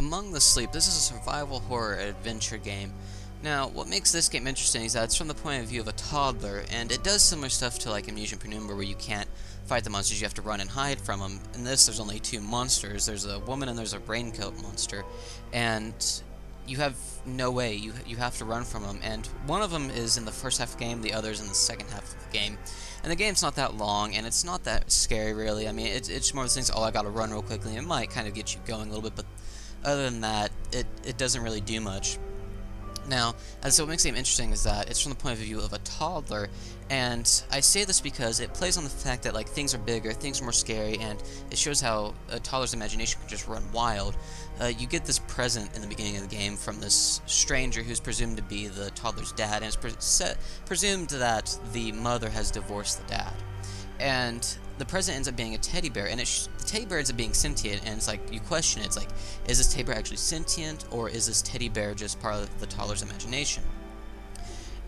Among the Sleep, this is a survival horror adventure game. Now, what makes this game interesting is that it's from the point of view of a toddler, and it does similar stuff to like Amnesia Penumbra, where you can't fight the monsters, you have to run and hide from them. In this, there's only two monsters. There's a woman and there's a raincoat monster, and you have no way. You have to run from them, and one of them is in the first half of the game, the other's in the second half of the game. And the game's not that long, and it's not that scary, really. I mean, it's more of those things, oh, I gotta run real quickly. It might kind of get you going a little bit, but other than that, it doesn't really do much. Now, as what makes the game interesting is that it's from the point of view of a toddler, and I say this because it plays on the fact that like things are bigger, things are more scary, and it shows how a toddler's imagination can just run wild. You get this present in the beginning of the game from this stranger who's presumed to be the toddler's dad, and it's presumed that the mother has divorced the dad. And the present ends up being a teddy bear, and the teddy bear ends up being sentient, and it's like, you question it, it's like, is this teddy bear actually sentient, or is this teddy bear just part of the toddler's imagination?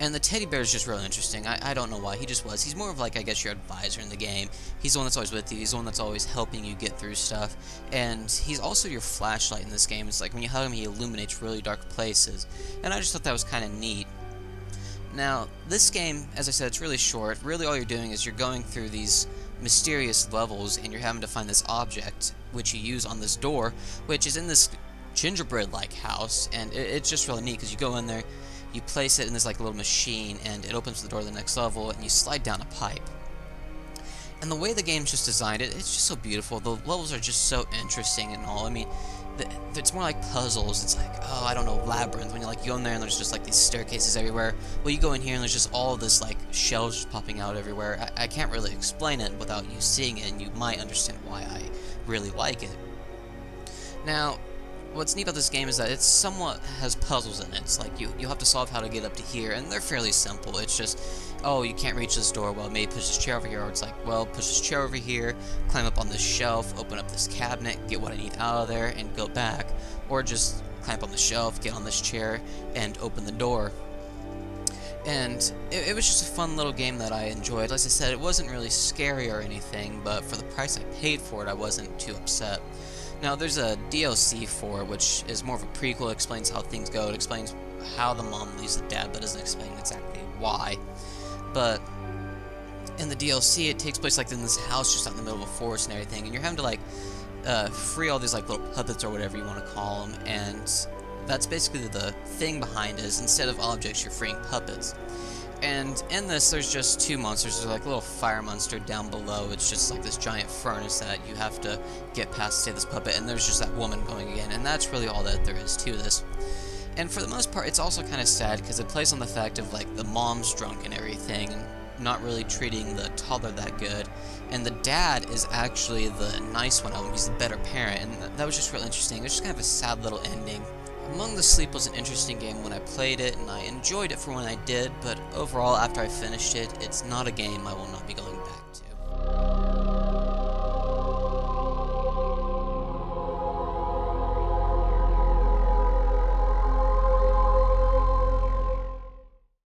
And the teddy bear is just really interesting. I don't know why, he just was. He's more of like, I guess, your advisor in the game. He's the one that's always with you, he's the one that's always helping you get through stuff, and he's also your flashlight in this game. It's like, when you hug him, he illuminates really dark places, and I just thought that was kind of neat. Now, this game, as I said, it's really short. Really all you're doing is you're going through these mysterious levels, and you're having to find this object, which you use on this door, which is in this gingerbread-like house, and it's just really neat, because you go in there, you place it in this like little machine, and it opens the door to the next level, and you slide down a pipe. And the way the game's just designed, it's just so beautiful. The levels are just so interesting and all. I mean, it's more like puzzles. It's like, oh, I don't know, labyrinth. When you go in there and there's just like these staircases everywhere. Well, you go in here and there's just all this like shelves just popping out everywhere. I can't really explain it without you seeing it, and you might understand why I really like it. Now, what's neat about this game is that it somewhat has puzzles in it. It's like you have to solve how to get up to here, and they're fairly simple. It's just, oh, you can't reach this door, well, maybe push this chair over here, or it's like, well, push this chair over here, climb up on this shelf, open up this cabinet, get what I need out of there, and go back. Or just climb up on the shelf, get on this chair, and open the door. And it was just a fun little game that I enjoyed. As I said, it wasn't really scary or anything, but for the price I paid for it, I wasn't too upset. Now, there's a DLC for it, which is more of a prequel. It explains how things go. It explains how the mom leaves the dad, but doesn't explain exactly why. But in the DLC, it takes place like in this house just out in the middle of a forest and everything, and you're having to like free all these like little puppets or whatever you want to call them, and that's basically the thing behind it. Is instead of objects, you're freeing puppets. And in this, there's just two monsters. There's like a little fire monster down below. It's just like this giant furnace that you have to get past to save this puppet, and there's just that woman going again, and that's really all that there is to this. And for the most part, it's also kind of sad, because it plays on the fact of like the mom's drunk and everything, and not really treating the toddler that good, and the dad is actually the nice one of them. He's the better parent, and that was just really interesting. It was just kind of a sad little ending. Among the Sleep was an interesting game when I played it, and I enjoyed it for when I did, but overall, after I finished it, it's not a game I will not be going